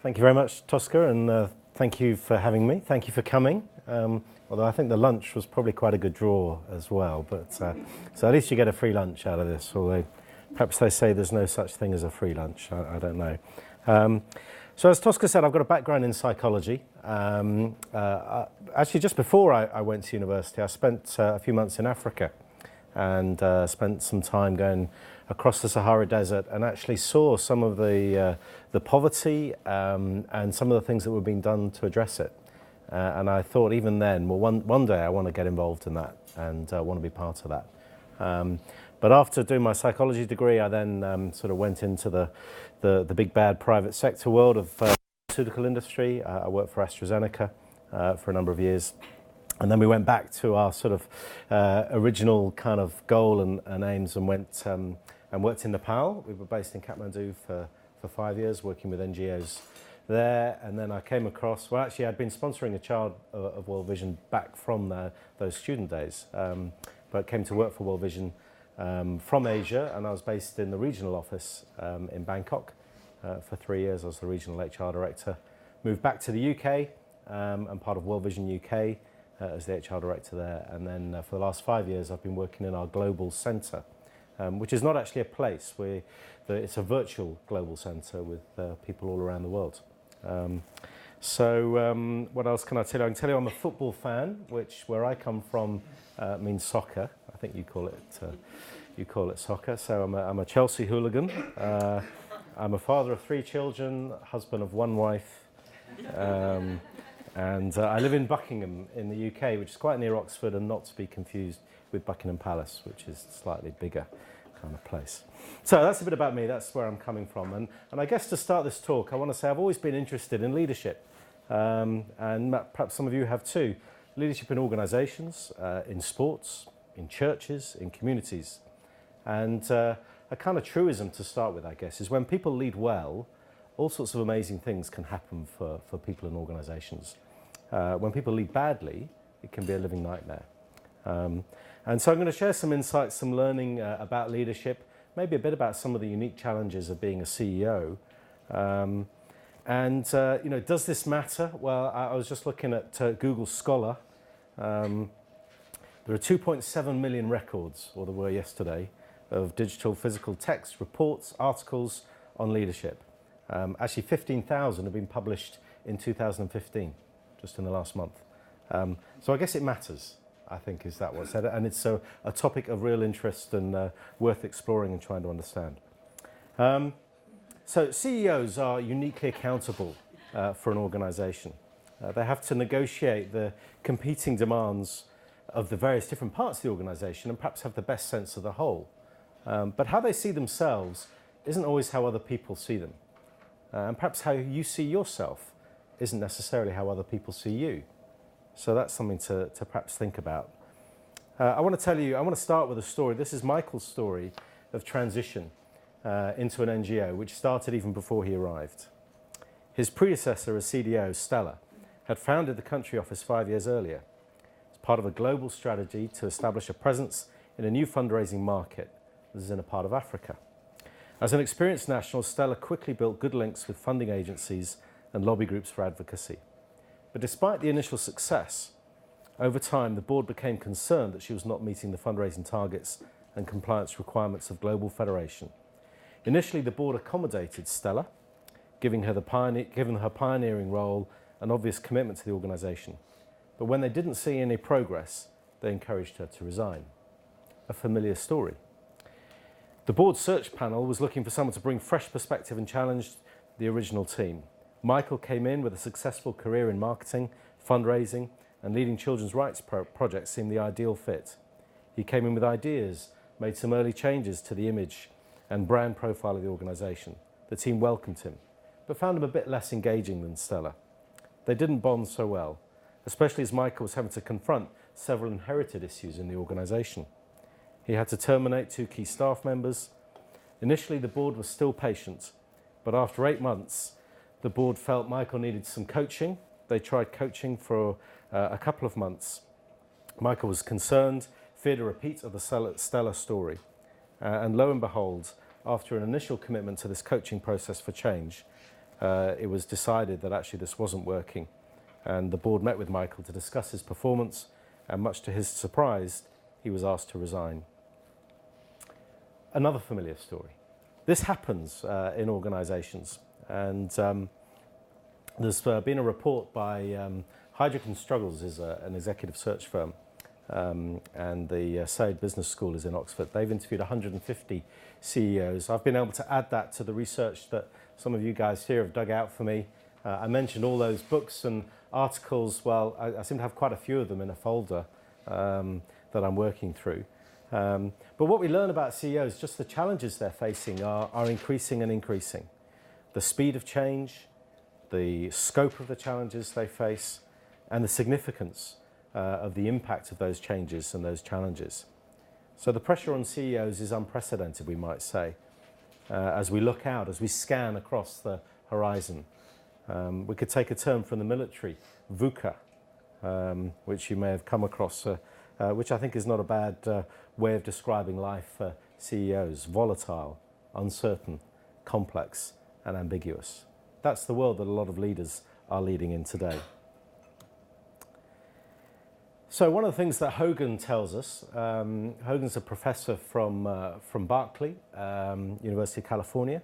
Thank you very much, Tosca, and thank you for having me. Thank you for coming. Although I think the lunch was probably quite a good draw as well. But so at least you get a free lunch out of this. Although perhaps they say there's no such thing as a free lunch. I don't know. So as Tosca said, I've got a background in psychology. Actually, just before I went to university, I spent a few months in Africa and spent some time going across the Sahara Desert and actually saw some of the poverty and some of the things that were being done to address it. And I thought even then, well, one day I want to get involved in that and want to be part of that. But after doing my psychology degree, I then sort of went into the big bad private sector world of pharmaceutical industry. I worked for AstraZeneca for a number of years. And then we went back to our sort of original kind of goal and aims and went and worked in Nepal. We were based in Kathmandu for 5 years, working with NGOs there. And then I came across, well, actually, I'd been sponsoring a child of World Vision back from those student days, but came to work for World Vision from Asia, and I was based in the regional office in Bangkok for 3 years. I was the regional HR director. Moved back to the UK and part of World Vision UK. As the HR director there, and then for the last 5 years I've been working in our global centre, which is not actually a place. It's a virtual global centre with people all around the world. So what else can I tell you? I can tell you I'm a football fan, which where I come from means soccer. I think you call it soccer. So I'm a Chelsea hooligan. I'm a father of 3 children, husband of 1 wife. And I live in Buckingham in the UK, which is quite near Oxford and not to be confused with Buckingham Palace, which is a slightly bigger kind of place. So that's a bit about me, that's where I'm coming from. And I guess to start this talk, I want to say I've always been interested in leadership. And perhaps some of you have too. Leadership in organisations, in sports, in churches, in communities. And a kind of truism to start with, I guess, is when people lead well, all sorts of amazing things can happen for people in organisations. When people lead badly, it can be a living nightmare. And so I'm going to share some insights, some learning about leadership, maybe a bit about some of the unique challenges of being a CEO. Does this matter? Well, I was just looking at Google Scholar. There are 2.7 million records, or there were yesterday, of digital physical text, reports, articles on leadership. Actually, 15,000 have been published in 2015, just in the last month. So I guess it matters, I think, is that what's said. And it's a topic of real interest and worth exploring and trying to understand. So CEOs are uniquely accountable for an organisation. They have to negotiate the competing demands of the various different parts of the organisation and perhaps have the best sense of the whole. But how they see themselves isn't always how other people see them. And perhaps how you see yourself isn't necessarily how other people see you. So that's something to perhaps think about. I want to start with a story. This is Michael's story of transition into an NGO, which started even before he arrived. His predecessor as CDO, Stella, had founded the country office 5 years earlier as part of a global strategy to establish a presence in a new fundraising market. This is in a part of Africa. As an experienced national, Stella quickly built good links with funding agencies and lobby groups for advocacy. But despite the initial success, over time the board became concerned that she was not meeting the fundraising targets and compliance requirements of Global Federation. Initially, the board accommodated Stella, giving her pioneering role and obvious commitment to the organisation. But when they didn't see any progress, they encouraged her to resign. A familiar story. The board search panel was looking for someone to bring fresh perspective and challenge the original team. Michael came in with a successful career in marketing, fundraising, and leading children's rights projects seemed the ideal fit. He came in with ideas, made some early changes to the image and brand profile of the organisation. The team welcomed him, but found him a bit less engaging than Stella. They didn't bond so well, especially as Michael was having to confront several inherited issues in the organisation. He had to terminate 2 key staff members. Initially, the board was still patient, but after 8 months, the board felt Michael needed some coaching. They tried coaching for a couple of months. Michael was concerned, feared a repeat of the Stella story. And lo and behold, after an initial commitment to this coaching process for change, it was decided that actually this wasn't working. And the board met with Michael to discuss his performance, and much to his surprise, he was asked to resign. Another familiar story. This happens in organisations, and there's been a report by Heidrick & Struggles, is an executive search firm, and the Said Business School is in Oxford. They've interviewed 150 CEOs. I've been able to add that to the research that some of you guys here have dug out for me. I mentioned all those books and articles. Well, I seem to have quite a few of them in a folder that I'm working through. But what we learn about CEOs, just the challenges they're facing are increasing and increasing. The speed of change, the scope of the challenges they face, and the significance of the impact of those changes and those challenges. So the pressure on CEOs is unprecedented, we might say, as we look out, as we scan across the horizon. We could take a term from the military, VUCA, which you may have come across, which I think is not a bad way of describing life for CEOs: volatile, uncertain, complex, and ambiguous. That's the world that a lot of leaders are leading in today. So one of the things that Hogan tells us, Hogan's a professor from Berkeley, University of California,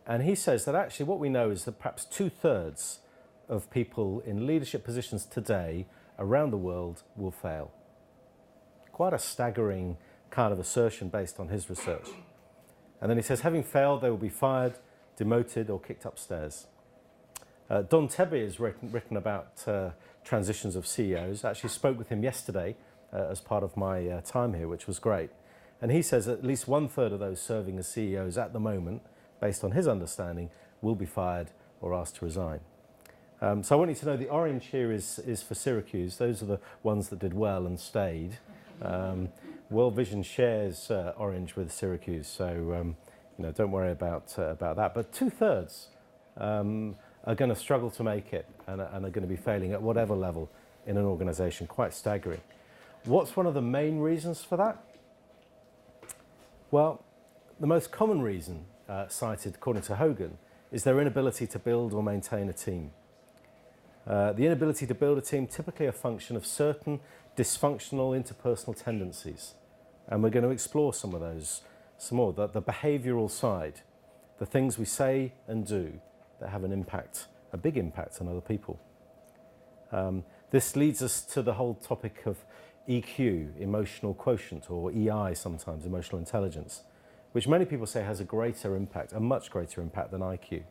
and he says that actually what we know is that perhaps 2/3 of people in leadership positions today around the world will fail. Quite a staggering kind of assertion based on his research. And then he says, having failed, they will be fired, demoted, or kicked upstairs. Don Tebbe has written about transitions of CEOs. I actually spoke with him yesterday as part of my time here, which was great. And he says at least 1/3 of those serving as CEOs at the moment, based on his understanding, will be fired or asked to resign. So I want you to know the orange here is for Syracuse. Those are the ones that did well and stayed. World Vision shares orange with Syracuse, so don't worry about that. But 2/3 are going to struggle to make it and are going to be failing at whatever level in an organisation. Quite staggering. What's one of the main reasons for that? Well, the most common reason cited, according to Hogan, is their inability to build or maintain a team. The inability to build a team, typically a function of certain dysfunctional interpersonal tendencies. And we're going to explore some of those, some more, the behavioural side, the things we say and do that have an impact, a big impact on other people. This leads us to the whole topic of EQ, emotional quotient, or EI sometimes, emotional intelligence, which many people say has a greater impact, a much greater impact than IQ.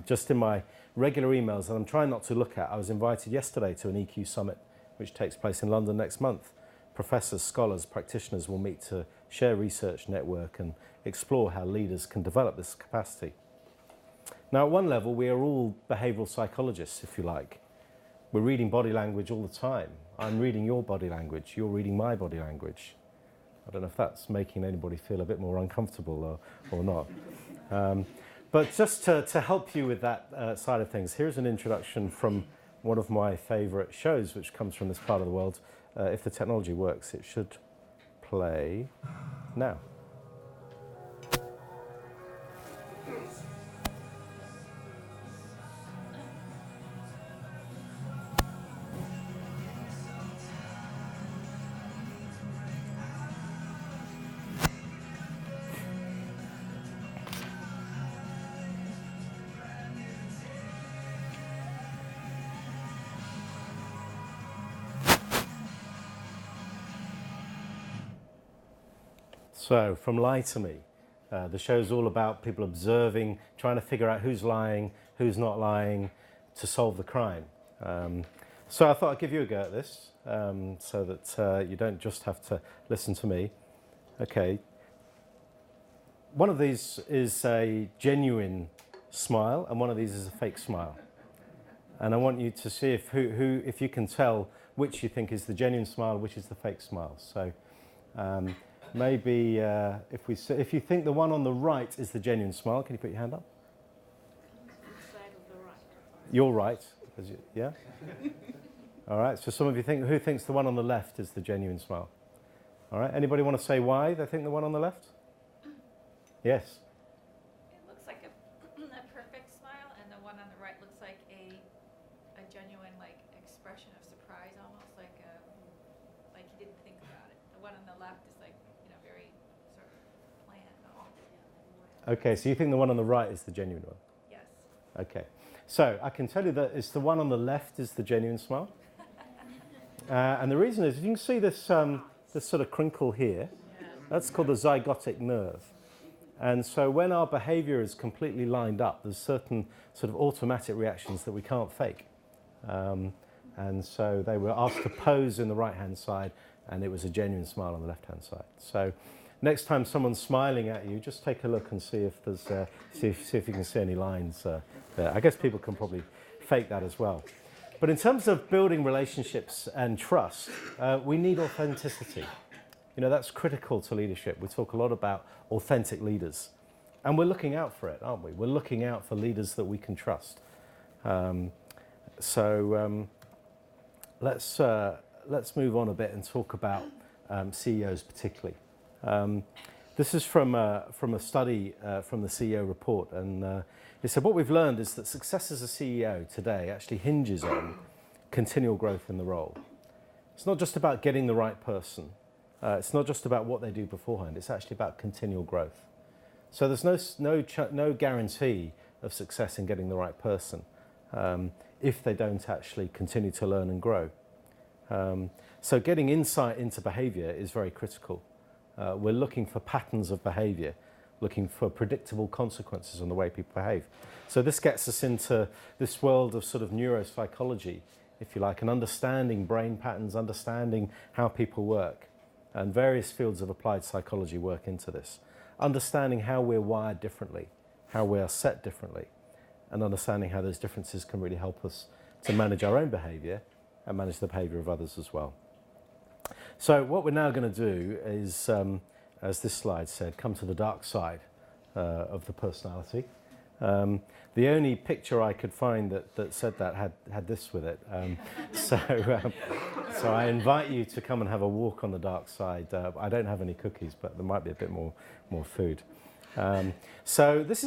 Just in my regular emails that I'm trying not to look at, I was invited yesterday to an EQ summit, which takes place in London next month. Professors, scholars, practitioners will meet to share research, network, and explore how leaders can develop this capacity. Now, at one level, we are all behavioural psychologists, if you like. We're reading body language all the time. I'm reading your body language. You're reading my body language. I don't know if that's making anybody feel a bit more uncomfortable or not. But just to help you with that side of things, here's an introduction from one of my favourite shows, which comes from this part of the world. If the technology works, it should play now. So, from Lie to Me, the show's all about people observing, trying to figure out who's lying, who's not lying, to solve the crime. So I thought I'd give you a go at this, so that you don't just have to listen to me. Okay. One of these is a genuine smile, and one of these is a fake smile. And I want you to see if you can tell which you think is the genuine smile, which is the fake smile. So. Maybe if you think the one on the right is the genuine smile, can you put your hand up? Side of the right. You're right. Yeah? All right, so some of you who thinks the one on the left is the genuine smile? All right, anybody want to say why they think the one on the left? Yes? It looks like a perfect smile, genuine like expression of surprise, almost like he didn't think about it. The one on the left is like, you know, very sort of planned. Okay, so you think the one on the right is the genuine one? Yes. Okay, so I can tell you that it's the one on the left is the genuine smile. And the reason is, if you can see this, this sort of crinkle here, that's called the zygotic nerve. And so when our behavior is completely lined up, there's certain sort of automatic reactions that we can't fake. And so they were asked to pose in the right-hand side, and it was a genuine smile on the left-hand side. So next time someone's smiling at you, just take a look and see if there's, see if you can see any lines there. I guess people can probably fake that as well. But in terms of building relationships and trust, we need authenticity. You know, that's critical to leadership. We talk a lot about authentic leaders. And we're looking out for it, aren't we? We're looking out for leaders that we can trust. Let's move on a bit and talk about CEOs particularly. This is from a study from the CEO report, and it said what we've learned is that success as a CEO today actually hinges on continual growth in the role. It's not just about getting the right person. It's not just about what they do beforehand. It's actually about continual growth. So there's no guarantee of success in getting the right person if they don't actually continue to learn and grow. So getting insight into behavior is very critical. We're looking for patterns of behavior, looking for predictable consequences on the way people behave. So this gets us into this world of sort of neuropsychology, if you like, and understanding brain patterns, understanding how people work. And various fields of applied psychology work into this. Understanding how we're wired differently, how we are set differently, and understanding how those differences can really help us to manage our own behavior and manage the behavior of others as well. So what we're now going to do is, as this slide said, come to the dark side of the personality. The only picture I could find that said that had this with it. So I invite you to come and have a walk on the dark side. I don't have any cookies, but there might be a bit more food. So this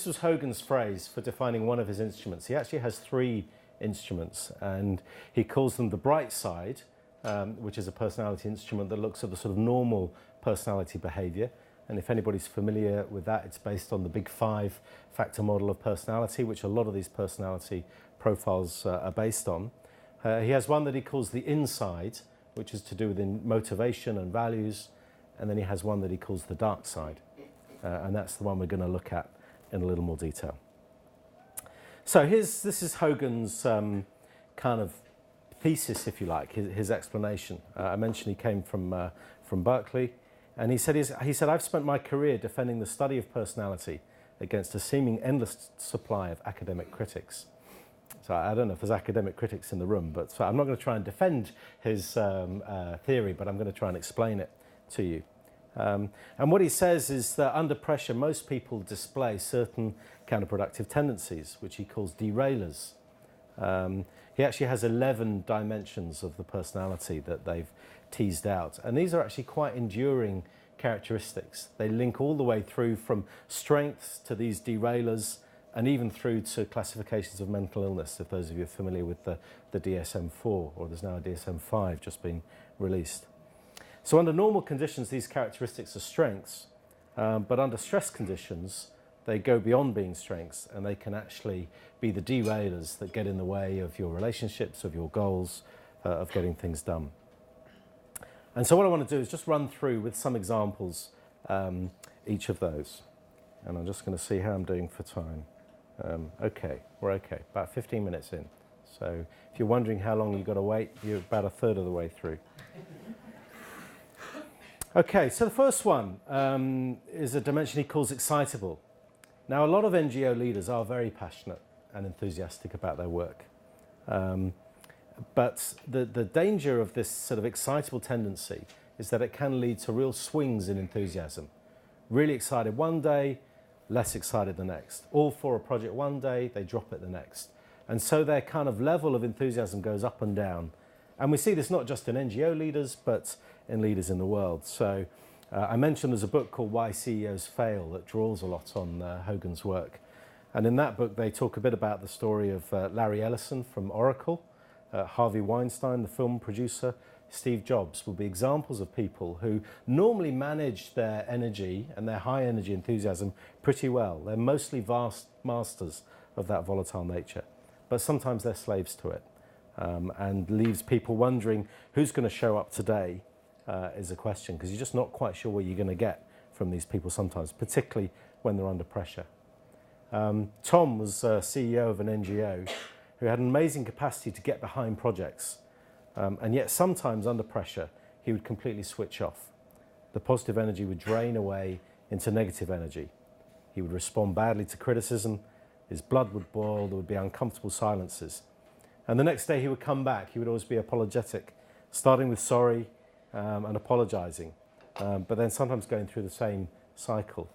was Hogan's phrase for defining one of his instruments. He actually has 3 instruments, and he calls them the bright side, which is a personality instrument that looks at the sort of normal personality behavior. And if anybody's familiar with that, it's based on the big 5-factor model of personality, which a lot of these personality profiles are based on. He has one that he calls the inside, which is to do with motivation and values. And then he has one that he calls the dark side. And that's the one we're going to look at in a little more detail. So this is Hogan's kind of thesis, if you like, his explanation. I mentioned he came from Berkeley. And he said, I've spent my career defending the study of personality against a seeming endless supply of academic critics. So I don't know if there's academic critics in the room, but so I'm not going to try and defend his theory, but I'm going to try and explain it to you. And what he says is that under pressure, most people display certain counterproductive tendencies, which he calls derailers. He actually has 11 dimensions of the personality that they've teased out. And these are actually quite enduring characteristics. They link all the way through from strengths to these derailers and even through to classifications of mental illness, if those of you are familiar with the DSM-4, or there's now a DSM-5 just been released. So under normal conditions, these characteristics are strengths, but under stress conditions, they go beyond being strengths, and they can actually be the derailers that get in the way of your relationships, of your goals, of getting things done. And so what I want to do is just run through with some examples each of those. And I'm just going to see how I'm doing for time. Okay, we're okay, about 15 minutes in. So if you're wondering how long you've got to wait, you're about a third of the way through. Okay, so the first one is a dimension he calls excitable. Now, a lot of NGO leaders are very passionate and enthusiastic about their work. But the danger of this sort of excitable tendency is that it can lead to real swings in enthusiasm. Really excited one day, less excited the next. All for a project one day, they drop it the next. And so their kind of level of enthusiasm goes up and down. And we see this not just in NGO leaders, but in leaders in the world. So I mentioned there's a book called Why CEOs Fail that draws a lot on Hogan's work. And in that book, they talk a bit about the story of Larry Ellison from Oracle, Harvey Weinstein, the film producer, Steve Jobs will be examples of people who normally manage their energy and their high energy enthusiasm pretty well. They're mostly vast masters of that volatile nature, but sometimes they're slaves to it, and leaves people wondering who's going to show up today is a question, because you're just not quite sure what you're going to get from these people sometimes, particularly when they're under pressure. Tom was CEO of an NGO who had an amazing capacity to get behind projects. And yet sometimes under pressure, he would completely switch off. The positive energy would drain away into negative energy. He would respond badly to criticism, his blood would boil, there would be uncomfortable silences. And the next day he would come back, he would always be apologetic, starting with sorry and apologising, but then sometimes going through the same cycle.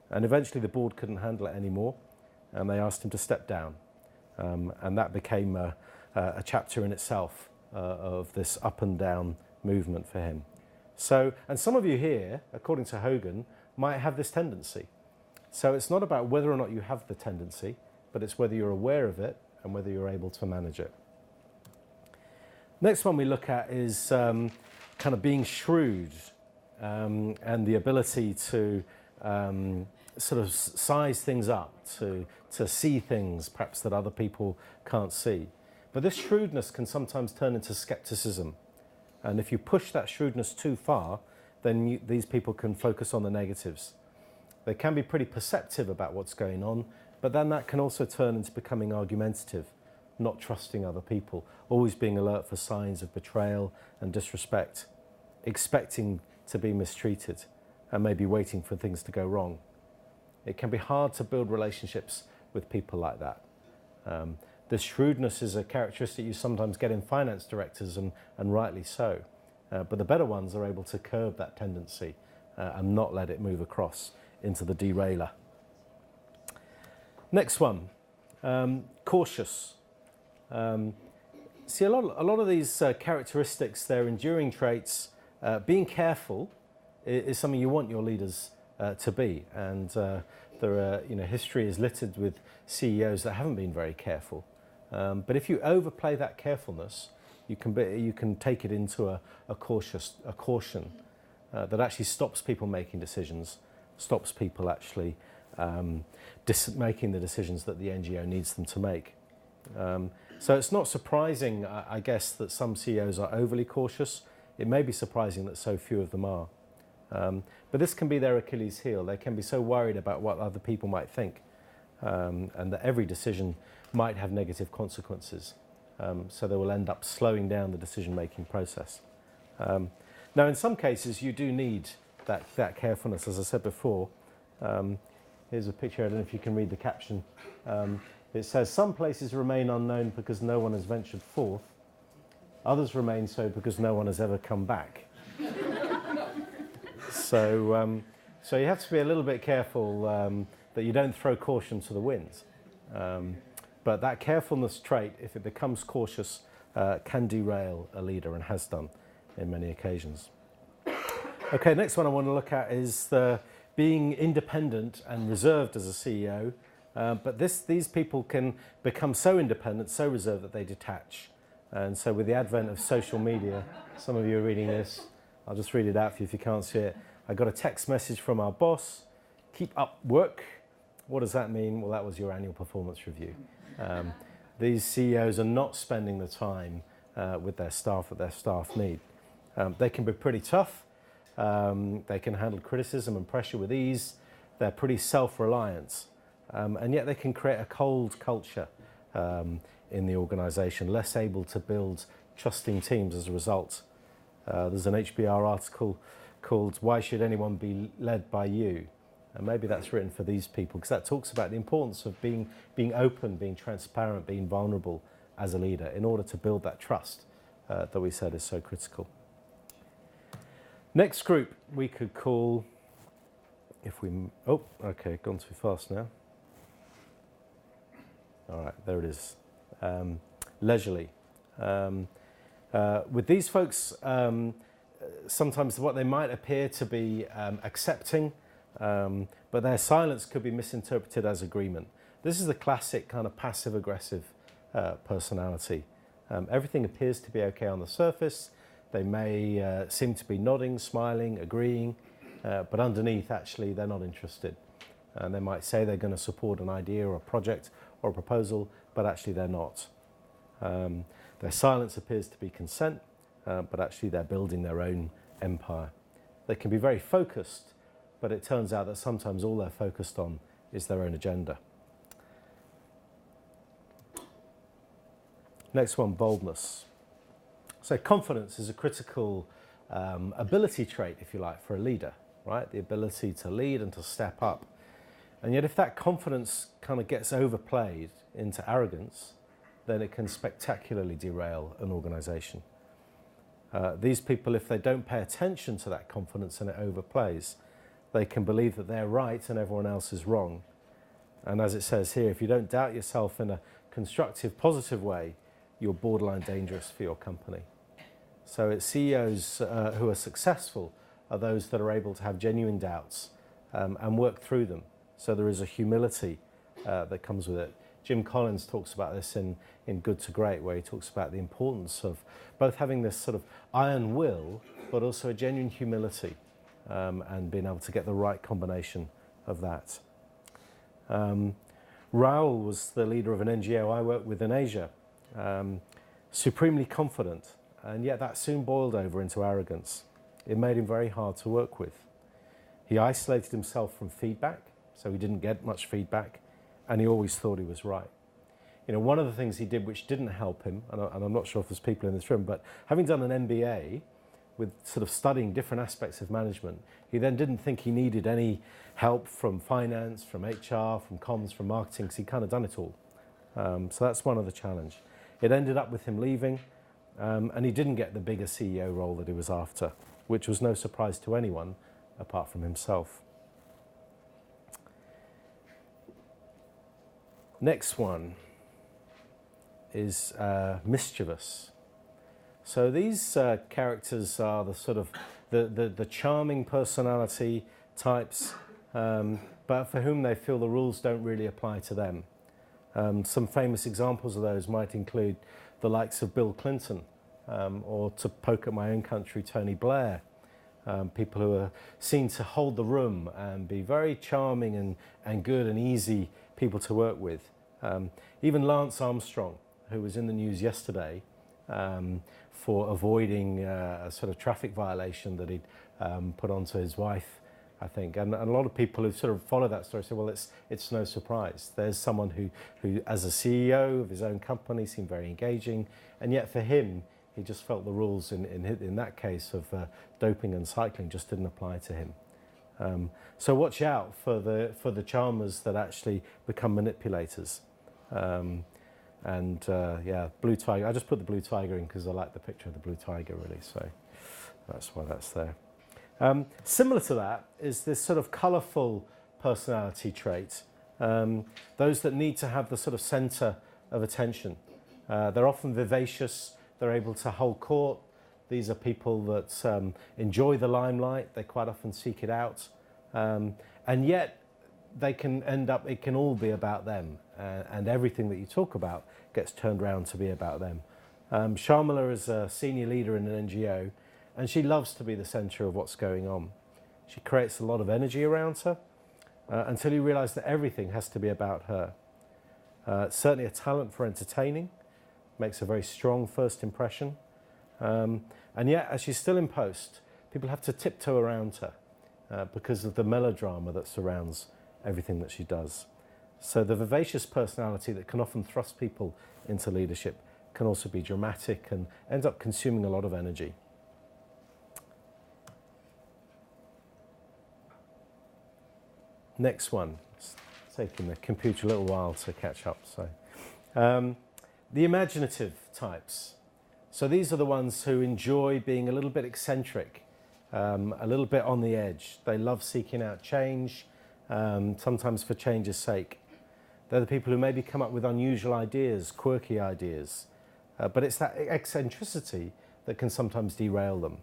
And eventually the board couldn't handle it anymore, and they asked him to step down. And that became a chapter in itself. Of this up and down movement for him. So, and some of you here, according to Hogan, might have this tendency. So it's not about whether or not you have the tendency, but it's whether you're aware of it and whether you're able to manage it. Next one we look at is kind of being shrewd and the ability to sort of size things up, to see things perhaps that other people can't see. But this shrewdness can sometimes turn into skepticism. And if you push that shrewdness too far, then these people can focus on the negatives. They can be pretty perceptive about what's going on, but then that can also turn into becoming argumentative, not trusting other people, always being alert for signs of betrayal and disrespect, expecting to be mistreated, and maybe waiting for things to go wrong. It can be hard to build relationships with people like that. This shrewdness is a characteristic you sometimes get in finance directors, and rightly so. But the better ones are able to curb that tendency and not let it move across into the derailer. Next one, cautious. See, a lot of these characteristics, they're enduring traits. Being careful is something you want your leaders to be. And history is littered with CEOs that haven't been very careful. But if you overplay that carefulness, you can take it into a caution that actually stops people making decisions, stops people actually making the decisions that the NGO needs them to make. So it's not surprising, I guess, that some CEOs are overly cautious. It may be surprising that so few of them are. But this can be their Achilles heel. They can be so worried about what other people might think, and that every decision might have negative consequences. So they will end up slowing down the decision-making process. Now, in some cases, you do need that carefulness, as I said before. Here's a picture, I don't know if you can read the caption. It says, "Some places remain unknown because no one has ventured forth. Others remain so because no one has ever come back." So you have to be a little bit careful that you don't throw caution to the winds. But that carefulness trait, if it becomes cautious, can derail a leader, and has done in many occasions. Okay, next one I want to look at is being independent and reserved as a CEO. But these people can become so independent, so reserved that they detach. And so with the advent of social media, some of you are reading this, I'll just read it out for you if you can't see it. I got a text message from our boss, "Keep up work." What does that mean? Well, that was your annual performance review. These CEOs are not spending the time with their staff that their staff need. They can be pretty tough. They can handle criticism and pressure with ease. They're pretty self-reliant. And yet they can create a cold culture in the organisation, less able to build trusting teams as a result. There's an HBR article called "Why Should Anyone Be Led by You?" And maybe that's written for these people, because that talks about the importance of being open, being transparent, being vulnerable as a leader in order to build that trust that we said is so critical. Next group we could call, gone too fast now. All right, there it is. Leisurely. With these folks, sometimes what they might appear to be accepting, but their silence could be misinterpreted as agreement. This is the classic kind of passive-aggressive personality. Everything appears to be okay on the surface. They may seem to be nodding, smiling, agreeing, but underneath, actually, they're not interested. And they might say they're going to support an idea or a project or a proposal, but actually they're not. Their silence appears to be consent, but actually they're building their own empire. They can be very focused, but it turns out that sometimes all they're focused on is their own agenda. Next one, boldness. So confidence is a critical ability trait, if you like, for a leader, right? The ability to lead and to step up. And yet if that confidence kind of gets overplayed into arrogance, then it can spectacularly derail an organization. These people, if they don't pay attention to that confidence and it overplays, they can believe that they're right and everyone else is wrong. And as it says here, if you don't doubt yourself in a constructive, positive way, you're borderline dangerous for your company. So it's CEOs who are successful are those that are able to have genuine doubts and work through them. So there is a humility that comes with it. Jim Collins talks about this in Good to Great, where he talks about the importance of both having this sort of iron will, but also a genuine humility and being able to get the right combination of that. Raoul was the leader of an NGO I worked with in Asia, supremely confident, and yet that soon boiled over into arrogance. It made him very hard to work with. He isolated himself from feedback, so he didn't get much feedback, and he always thought he was right. You know, one of the things he did which didn't help him, and I'm not sure if there's people in this room, but having done an MBA with sort of studying different aspects of management, he then didn't think he needed any help from finance, from HR, from comms, from marketing, because he'd kind of done it all. So that's one of the challenge. It ended up with him leaving, and he didn't get the bigger CEO role that he was after, which was no surprise to anyone apart from himself. Next one is mischievous. So these characters are the sort of the charming personality types, but for whom they feel the rules don't really apply to them. Some famous examples of those might include the likes of Bill Clinton, or to poke at my own country, Tony Blair. People who are seen to hold the room and be very charming and good and easy people to work with. Even Lance Armstrong, who was in the news yesterday for avoiding a sort of traffic violation that he'd put onto his wife, I think. And a lot of people who sort of follow that story say, well, it's no surprise. There's someone who, as a CEO of his own company, seemed very engaging, and yet for him, he just felt the rules in that case of doping and cycling just didn't apply to him. So watch out for the charmers that actually become manipulators. Yeah, blue tiger. I just put the blue tiger in because I like the picture of the blue tiger really, so that's why that's there. Similar to that is this sort of colourful personality trait. Those that need to have the sort of centre of attention. They're often vivacious. They're able to hold court. These are people that enjoy the limelight. They quite often seek it out. And yet they can end up, it can all be about them. And everything that you talk about gets turned around to be about them. Sharmila is a senior leader in an NGO, and she loves to be the centre of what's going on. She creates a lot of energy around her until you realise that everything has to be about her. Certainly a talent for entertaining, makes a very strong first impression. And yet, as she's still in post, people have to tiptoe around her because of the melodrama that surrounds everything that she does. So the vivacious personality that can often thrust people into leadership can also be dramatic and ends up consuming a lot of energy. Next one. It's taking the computer a little while to catch up. So, the imaginative types. So these are the ones who enjoy being a little bit eccentric, a little bit on the edge. They love seeking out change, sometimes for change's sake. They're the people who maybe come up with unusual ideas, quirky ideas, but it's that eccentricity that can sometimes derail them.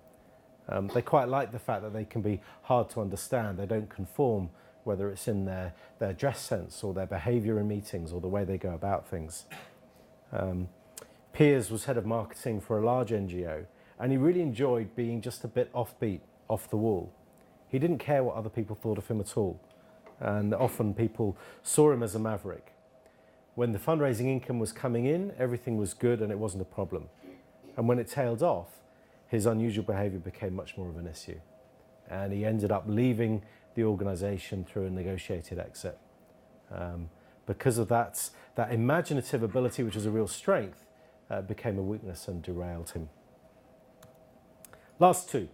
They quite like the fact that they can be hard to understand. They don't conform whether it's in their dress sense or their behaviour in meetings or the way they go about things. Piers was head of marketing for a large NGO, and he really enjoyed being just a bit offbeat, off the wall. He didn't care what other people thought of him at all, and often people saw him as a maverick. When the fundraising income was coming in, everything was good and it wasn't a problem. And when it tailed off, his unusual behaviour became much more of an issue. And he ended up leaving the organisation through a negotiated exit. Because of that imaginative ability, which was a real strength, became a weakness and derailed him. Last two.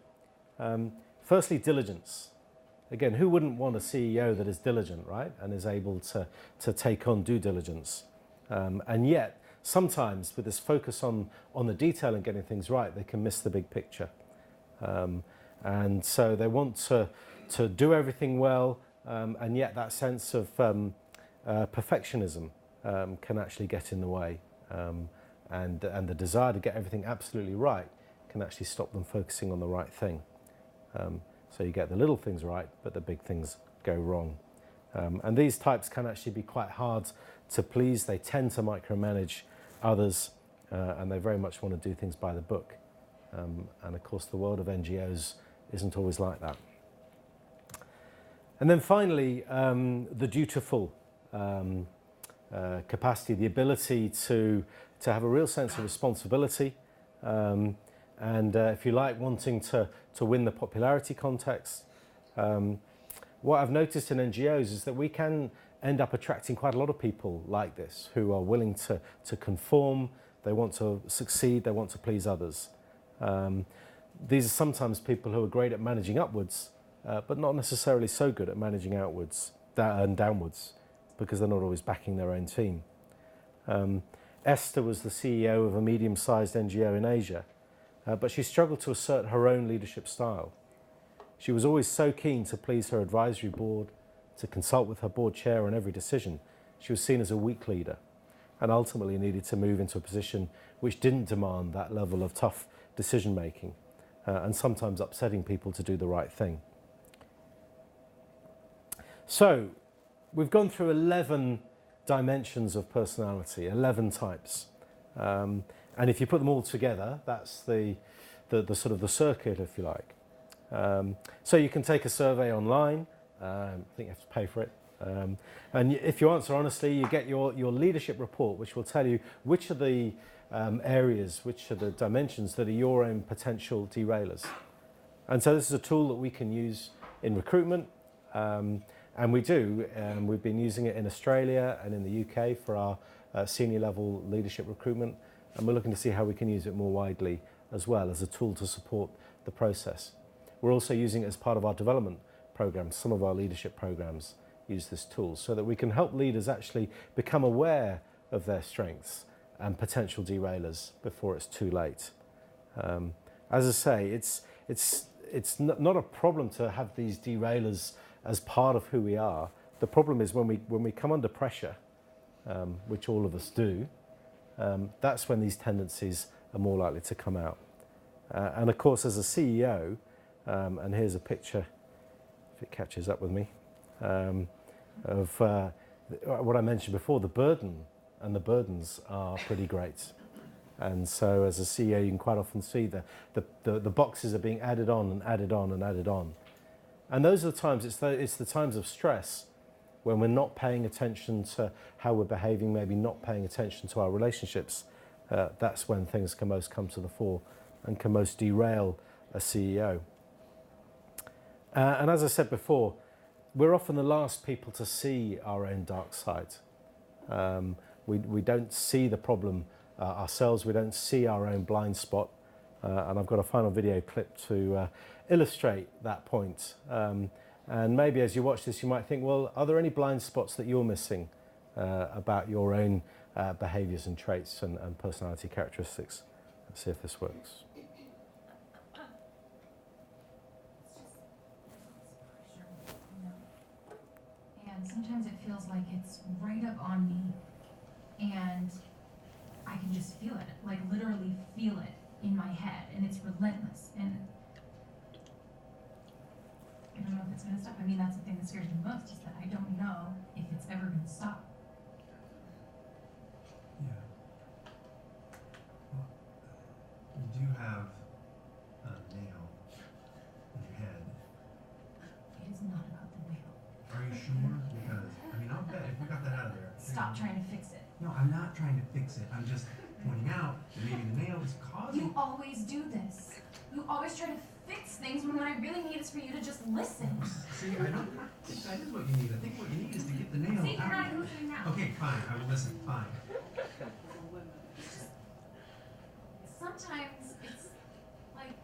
Firstly, diligence. Again, who wouldn't want a CEO that is diligent, right? And is able to take on due diligence. And yet, sometimes with this focus on the detail and getting things right, they can miss the big picture. And so they want to do everything well, and yet that sense of perfectionism can actually get in the way. And the desire to get everything absolutely right can actually stop them focusing on the right thing. So you get the little things right, but the big things go wrong. And these types can actually be quite hard to please. They tend to micromanage others, and they very much want to do things by the book. And of course, the world of NGOs isn't always like that. And then finally, the dutiful capacity, the ability to have a real sense of responsibility, and if you like, wanting to win the popularity context. What I've noticed in NGOs is that we can end up attracting quite a lot of people like this, who are willing to conform, they want to succeed, they want to please others. These are sometimes people who are great at managing upwards, but not necessarily so good at managing outwards and downwards, because they're not always backing their own team. Esther was the CEO of a medium-sized NGO in Asia, but she struggled to assert her own leadership style. She was always so keen to please her advisory board, to consult with her board chair on every decision. She was seen as a weak leader, and ultimately needed to move into a position which didn't demand that level of tough decision-making, and sometimes upsetting people to do the right thing. So, we've gone through 11 dimensions of personality, 11 types. And if you put them all together, that's the sort of the circuit, if you like. So you can take a survey online. I think you have to pay for it. And if you answer honestly, you get your leadership report, which will tell you which are the areas, which are the dimensions that are your own potential derailers. And so this is a tool that we can use in recruitment. And we do. We've been using it in Australia and in the UK for our senior level leadership recruitment. And we're looking to see how we can use it more widely as well as a tool to support the process. We're also using it as part of our development programs. Some of our leadership programs use this tool so that we can help leaders actually become aware of their strengths and potential derailers before it's too late. As I say, it's not a problem to have these derailers as part of who we are. The problem is when we come under pressure, which all of us do, that's when these tendencies are more likely to come out. And of course, as a CEO, and here's a picture, if it catches up with me, of what I mentioned before, the burden and the burdens are pretty great. And so as a CEO, you can quite often see the boxes are being added on and added on and added on. And those are the times, it's the times of stress when we're not paying attention to how we're behaving, maybe not paying attention to our relationships. That's when things can most come to the fore and can most derail a CEO. And as I said before, we're often the last people to see our own dark side. We don't see the problem ourselves, we don't see our own blind spot. And I've got a final video clip to illustrate that point. And maybe as you watch this, you might think, well, are there any blind spots that you're missing about your own behaviours and traits and personality characteristics? Let's see if this works. And sometimes it feels like it's right up on me, and I can just feel it, like literally feel it in my head, and it's relentless. And I don't know if it's going to stop. I mean, that's the thing that scares me most, is that I don't know if it's ever going to stop. Yeah. Well, you do have a nail in your head. It is not about the nail. Are you sure? Because, I mean, I'll bet if we got that out of there. Stop trying to fix it. No, I'm not trying to fix it. I'm just pointing out that maybe the nail is causing. You always do this. You always try to fix things when what I really need is for you to just listen. See, I don't think that is what you need. I think what you need is to get the nail See, you're out. not listening now. Okay, fine. I will listen. Fine. Sometimes it's like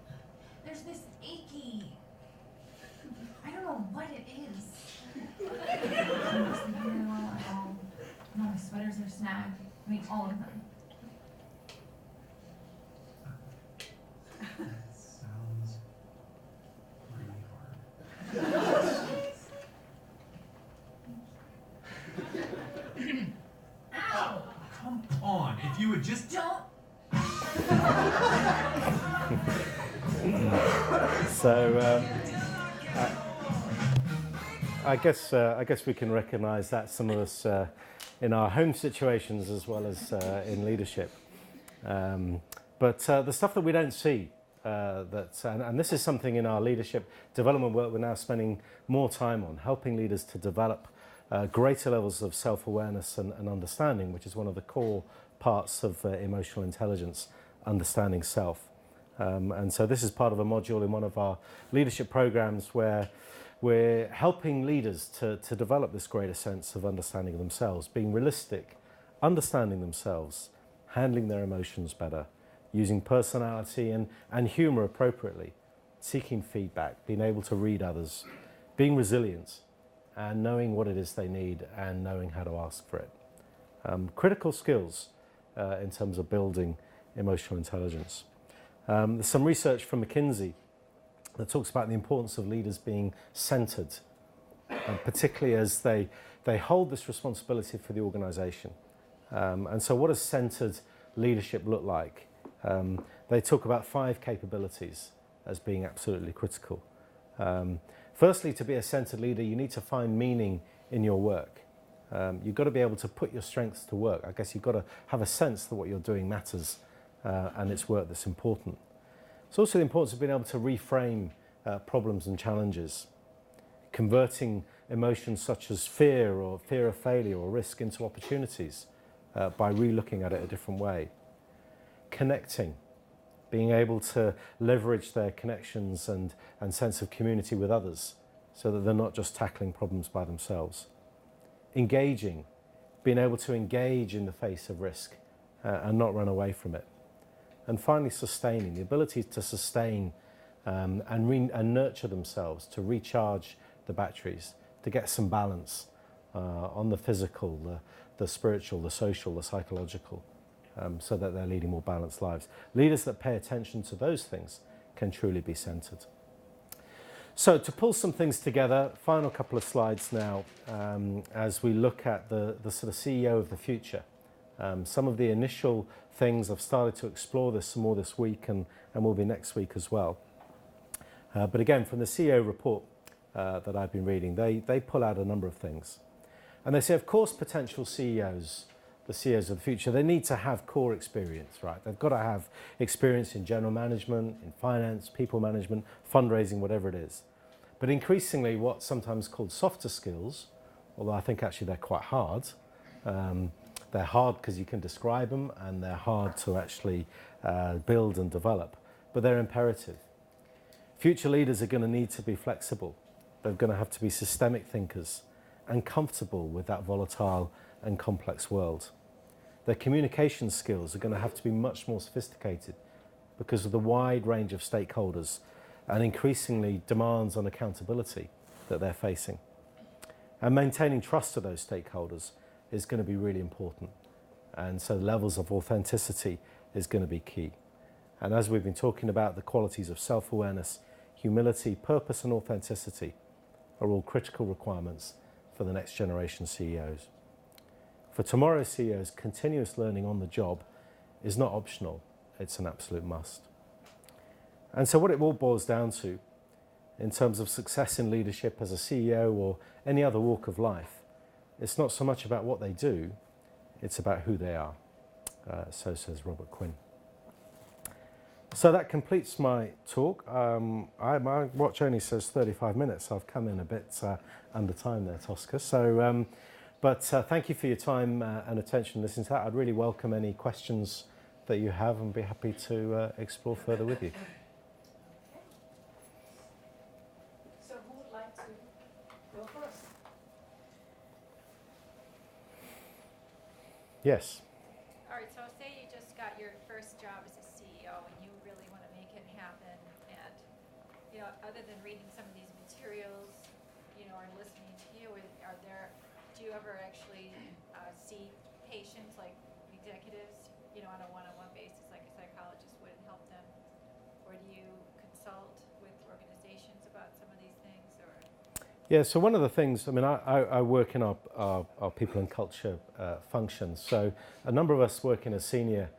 there's this achy. I don't know what it is. I'm not sleeping very well at all. And all my sweaters are snagged. I mean, all of them. That sounds really hard. Ow! Come on. If you would just. Don't. So I guess we can recognise that some of us in our home situations as well as in leadership. But the stuff that we don't see, and this is something in our leadership development work we're now spending more time on, helping leaders to develop greater levels of self-awareness and understanding, which is one of the core parts of emotional intelligence, understanding self. And so this is part of a module in one of our leadership programs where we're helping leaders to develop this greater sense of understanding of themselves, being realistic, understanding themselves, handling their emotions better, using personality and humour appropriately, seeking feedback, being able to read others, being resilient, and knowing what it is they need and knowing how to ask for it. Critical skills in terms of building emotional intelligence. There's some research from McKinsey that talks about the importance of leaders being centred, particularly as they hold this responsibility for the organisation. And so what does centred leadership look like? They talk about 5 capabilities as being absolutely critical. Firstly, to be a centred leader, you need to find meaning in your work. You've got to be able to put your strengths to work. I guess you've got to have a sense that what you're doing matters and it's work that's important. It's also the importance of being able to reframe problems and challenges, converting emotions such as fear or fear of failure or risk into opportunities by re-looking at it a different way. Connecting, being able to leverage their connections and sense of community with others so that they're not just tackling problems by themselves. Engaging, being able to engage in the face of risk and not run away from it. And finally, sustaining, the ability to sustain and nurture themselves, to recharge the batteries, to get some balance on the physical, the spiritual, the social, the psychological, so that they're leading more balanced lives. Leaders that pay attention to those things can truly be centred. So to pull some things together, final couple of slides now, as we look at the sort of CEO of the future. Some of the initial things, I've started to explore this some more this week and will be next week as well. But again, from the CEO report that I've been reading, they pull out a number of things. And they say, of course, potential CEOs, the CEOs of the future, they need to have core experience, right? They've got to have experience in general management, in finance, people management, fundraising, whatever it is. But increasingly, what's sometimes called softer skills, although I think actually they're quite hard, they're hard because you can describe them and they're hard to actually build and develop, but they're imperative. Future leaders are going to need to be flexible. They're going to have to be systemic thinkers and comfortable with that volatile and complex world. Their communication skills are going to have to be much more sophisticated because of the wide range of stakeholders and increasingly demands on accountability that they're facing. And maintaining trust to those stakeholders is going to be really important. And so levels of authenticity is going to be key. And as we've been talking about, the qualities of self-awareness, humility, purpose and authenticity are all critical requirements for the next generation CEOs. For tomorrow's CEOs, continuous learning on the job is not optional, it's an absolute must. And so what it all boils down to in terms of success in leadership as a CEO or any other walk of life, it's not so much about what they do, it's about who they are. So says Robert Quinn. So that completes my talk. My watch only says 35 minutes. I've come in a bit under time there, Tosca. So, but thank you for your time and attention listening to that. I'd really welcome any questions that you have and be happy to explore further with you. So who would like to go first? Yes. All right, so say you just got your first job as a CEO and you really want to make it happen and, you know, other than reading some of these materials, you know, or listening to you, do you ever actually see patients like executives, you know, on a one-on-one basis like a psychologist would and help them? Or do you consult with organizations about some of these things or? Yeah, so one of the things, I mean, I work in our people and culture function. So a number of us working as senior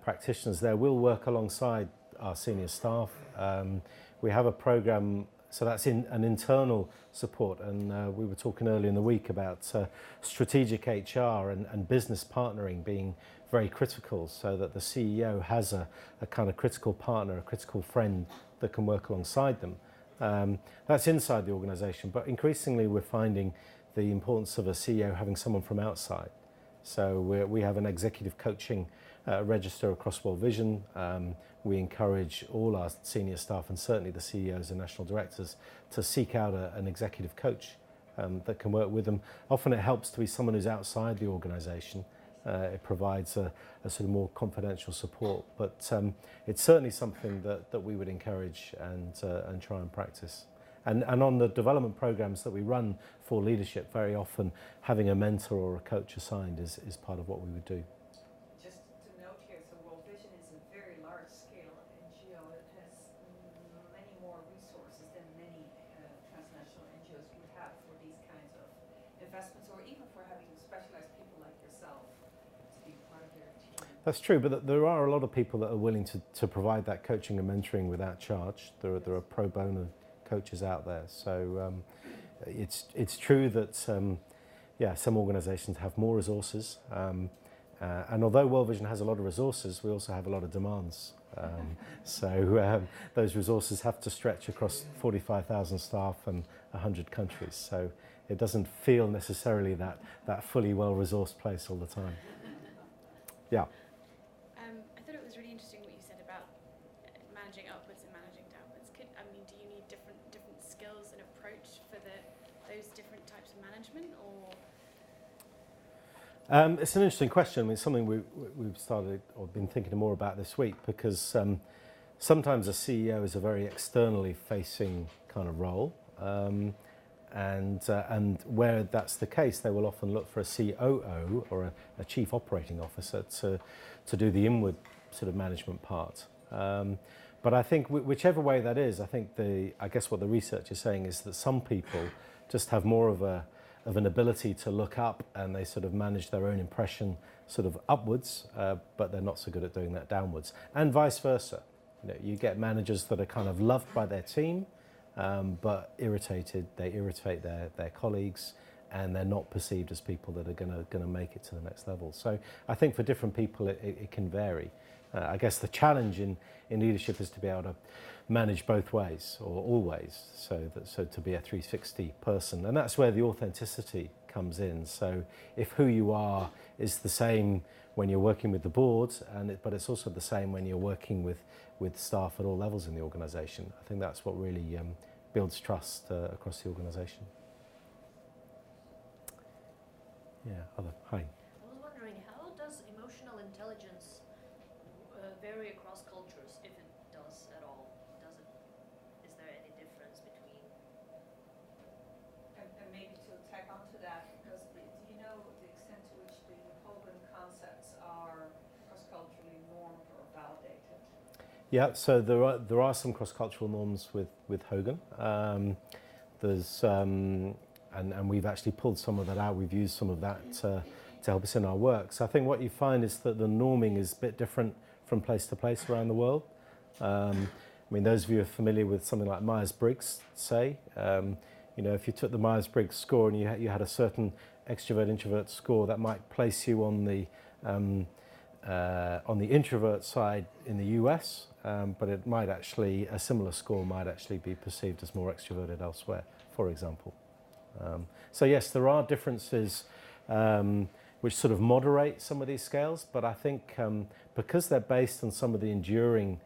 practitioners there will work alongside our senior staff. We have a program, so that's in an internal support. And we were talking earlier in the week about strategic HR and business partnering being very critical so that the CEO has a kind of critical partner, a critical friend that can work alongside them. That's inside the organisation, but increasingly we're finding the importance of a CEO having someone from outside. So we have an executive coaching register across World Vision. We encourage all our senior staff and certainly the CEOs and national directors to seek out an executive coach that can work with them. Often it helps to be someone who's outside the organisation. It provides a sort of more confidential support, but it's certainly something that we would encourage and try and practice. And on the development programs that we run for leadership, very often having a mentor or a coach assigned is part of what we would do. Just to note here, so World Vision is a very large-scale NGO. It has many more resources than many transnational NGOs would have for these kinds of investments, or even for having specialized people like yourself to be part of their team. That's true, but there are a lot of people that are willing to provide that coaching and mentoring without charge. There are pro bono coaches out there. So it's true that some organisations have more resources, and although World Vision has a lot of resources, we also have a lot of demands. So those resources have to stretch across 45,000 staff and 100 countries. So it doesn't feel necessarily that fully well-resourced place all the time. Yeah. I thought it was really interesting what you said about managing upwards and managing downwards. Do you need different skills and approach for those different types of management, or? It's an interesting question. I mean, it's something we've started or been thinking more about this week because sometimes a CEO is a very externally facing kind of role, and where that's the case, they will often look for a COO or a chief operating officer to do the inward sort of management part. But I think whichever way that is, I guess what the research is saying is that some people just have more of an ability to look up and they sort of manage their own impression sort of upwards, but they're not so good at doing that downwards, and vice versa. You know, you get managers that are kind of loved by their team, but they irritate their colleagues, and they're not perceived as people that are going to make it to the next level. So I think for different people it can vary. I guess the challenge in leadership is to be able to manage both ways or all ways, so to be a 360 person, and that's where the authenticity comes in. So if who you are is the same when you're working with the board, but it's also the same when you're working with staff at all levels in the organisation, I think that's what really builds trust across the organisation. Yeah, hi. I was wondering, how does emotional intelligence vary across cultures, if it does at all? Is there any difference between? And maybe to tack on to that, because do you know the extent to which the Hogan concepts are cross-culturally normed or validated? Yeah, so there are some cross-cultural norms with Hogan. There's and we've actually pulled some of that out. We've used some of that to help us in our work. So I think what you find is that the norming is a bit different from place to place around the world. I mean, those of you who are familiar with something like Myers-Briggs, say, you know, if you took the Myers-Briggs score and you had a certain extrovert-introvert score, that might place you on the introvert side in the US, but it might actually, a similar score might actually be perceived as more extroverted elsewhere, for example. So yes, there are differences which sort of moderate some of these scales, but I think because they're based on some of the enduring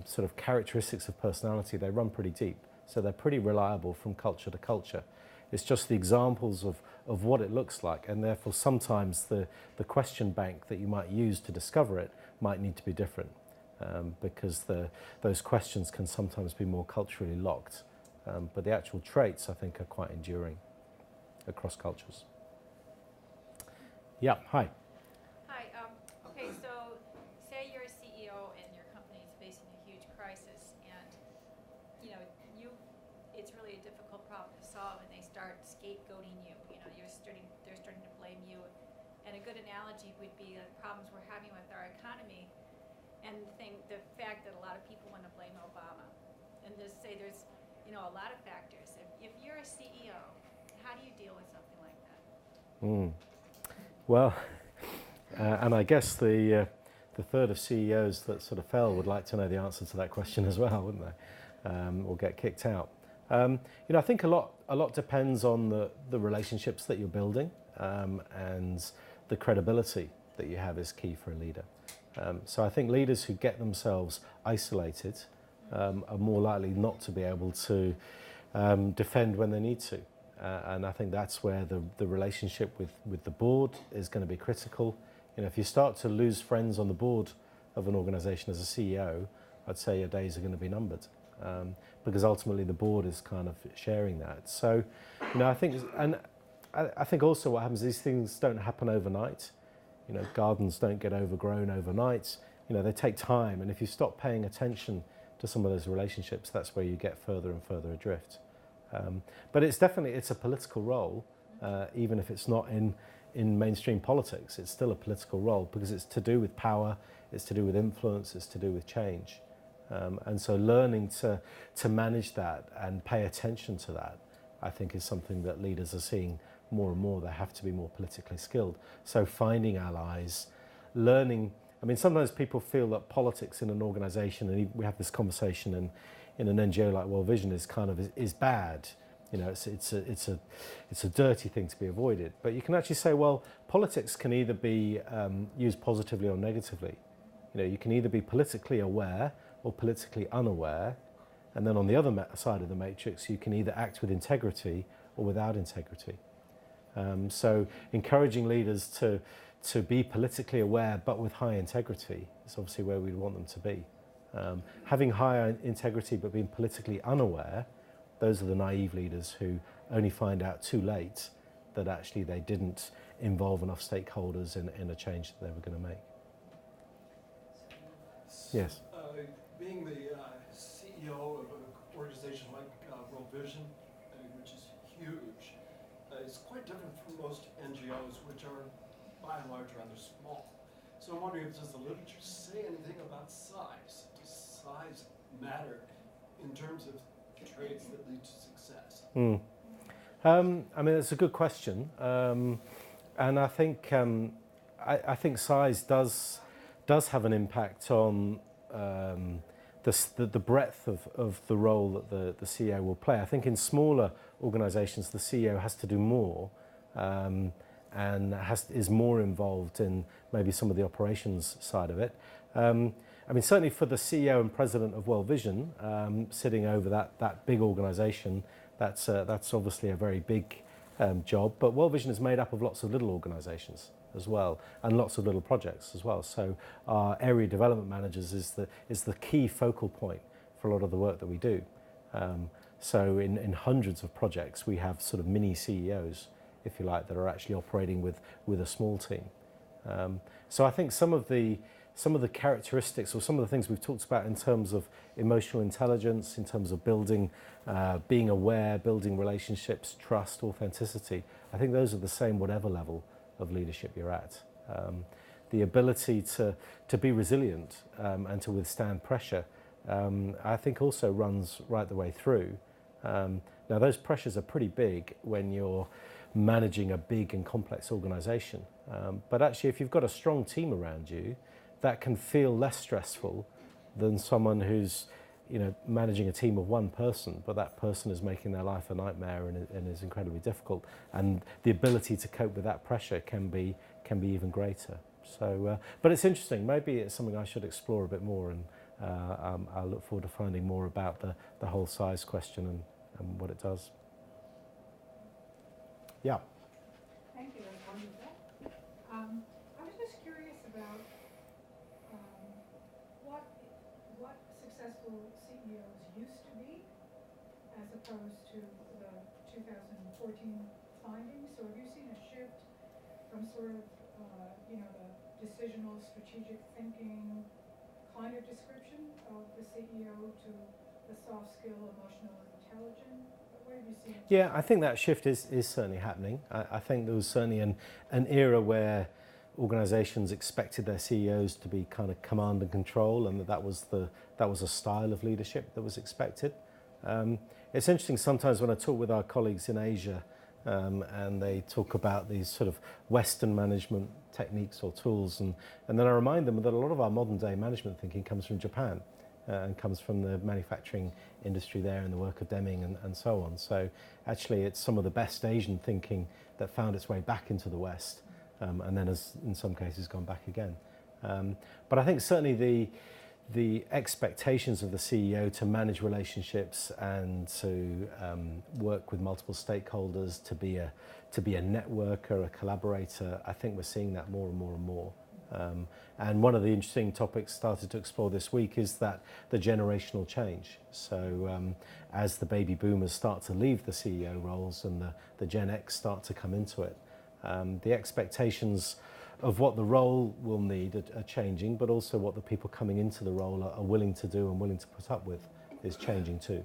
sort of characteristics of personality, they run pretty deep. So they're pretty reliable from culture to culture. It's just the examples of what it looks like, and therefore sometimes the question bank that you might use to discover it might need to be different, because those questions can sometimes be more culturally locked. But the actual traits, I think, are quite enduring across cultures. Yeah, hi. Hi, okay, so say you're a CEO and your company is facing a huge crisis, and you know, it's really a difficult problem to solve, and they start scapegoating you. You know, they're starting to blame you. And a good analogy would be the problems we're having with our economy, and the fact that a lot of people want to blame Obama, and just say there's, you know, a lot of factors. If you're a CEO, how do you deal with something like that? Well, and I guess the third of CEOs that sort of fell would like to know the answer to that question as well, wouldn't they? Or get kicked out. You know, I think a lot depends on the relationships that you're building, and the credibility that you have is key for a leader. So I think leaders who get themselves isolated are more likely not to be able to defend when they need to. And I think that's where the relationship with the board is going to be critical. You know, if you start to lose friends on the board of an organization as a CEO, I'd say your days are going to be numbered, because ultimately the board is kind of sharing that. So, you know, I think also what happens, these things don't happen overnight. You know, gardens don't get overgrown overnight. You know, they take time, and if you stop paying attention to some of those relationships, that's where you get further and further adrift. But it's a political role, even if it's not in mainstream politics. It's still a political role because it's to do with power, it's to do with influence, it's to do with change. And so learning to manage that and pay attention to that, I think, is something that leaders are seeing more and more. They have to be more politically skilled. So finding allies, learning. I mean, sometimes people feel that politics in an organization, and we have this conversation in an NGO like World Vision, is bad. You know, it's a dirty thing to be avoided. But you can actually say, well, politics can either be used positively or negatively. You know, you can either be politically aware or politically unaware, and then on the other side of the matrix, you can either act with integrity or without integrity. So encouraging leaders to be politically aware but with high integrity is obviously where we'd want them to be. Having higher integrity but being politically unaware, those are the naive leaders who only find out too late that actually they didn't involve enough stakeholders in a change that they were going to make. Yes. Being the CEO of an organization like World Vision, which is huge, it's quite different from most NGOs, which are by and large rather small. So I'm wondering, does the literature say anything about size? Does size matter in terms of traits that lead to success? I mean, it's a good question, and I think size does have an impact on the breadth of the role that the CEO will play. I think in smaller organisations, the CEO has to do more, and is more involved in maybe some of the operations side of it. I mean, certainly for the CEO and president of World Vision, sitting over that big organisation, that's obviously a very big job. But World Vision is made up of lots of little organisations as well, and lots of little projects as well. So our area development managers is the key focal point for a lot of the work that we do. So in hundreds of projects, we have sort of mini CEOs, if you like, that are actually operating with a small team. So I think some of the characteristics or some of the things we've talked about in terms of emotional intelligence, in terms of building, being aware, building relationships, trust, authenticity, I think those are the same whatever level of leadership you're at. The ability to be resilient and to withstand pressure, I think also runs right the way through. Now those pressures are pretty big when you're managing a big and complex organisation. But actually if you've got a strong team around you, that can feel less stressful than someone who's managing a team of one person, but that person is making their life a nightmare and is incredibly difficult. And the ability to cope with that pressure can be even greater. So, but it's interesting. Maybe it's something I should explore a bit more, and I look forward to finding more about the whole size question and what it does. Yeah. Thank you, that's wonderful. I was just curious about what successful CEOs used to be as opposed to the 2014 findings. So have you seen a shift from sort of, the decisional strategic thinking kind of description of the CEO to the soft skill, emotional intelligence? What have you seen? Yeah, I think that shift is certainly happening. I think there was certainly an era where organisations expected their CEOs to be kind of command and control, and that was a style of leadership that was expected. It's interesting sometimes when I talk with our colleagues in Asia, and they talk about these sort of Western management techniques or tools, and then I remind them that a lot of our modern day management thinking comes from Japan. And comes from the manufacturing industry there and the work of Deming and so on. So actually it's some of the best Asian thinking that found its way back into the West, and then has in some cases gone back again. But I think certainly the expectations of the CEO to manage relationships and to work with multiple stakeholders, to be a networker, a collaborator, I think we're seeing that more and more and more. And one of the interesting topics started to explore this week is that the generational change. So as the baby boomers start to leave the CEO roles and the Gen X start to come into it, the expectations of what the role will need are changing, but also what the people coming into the role are willing to do and willing to put up with is changing too.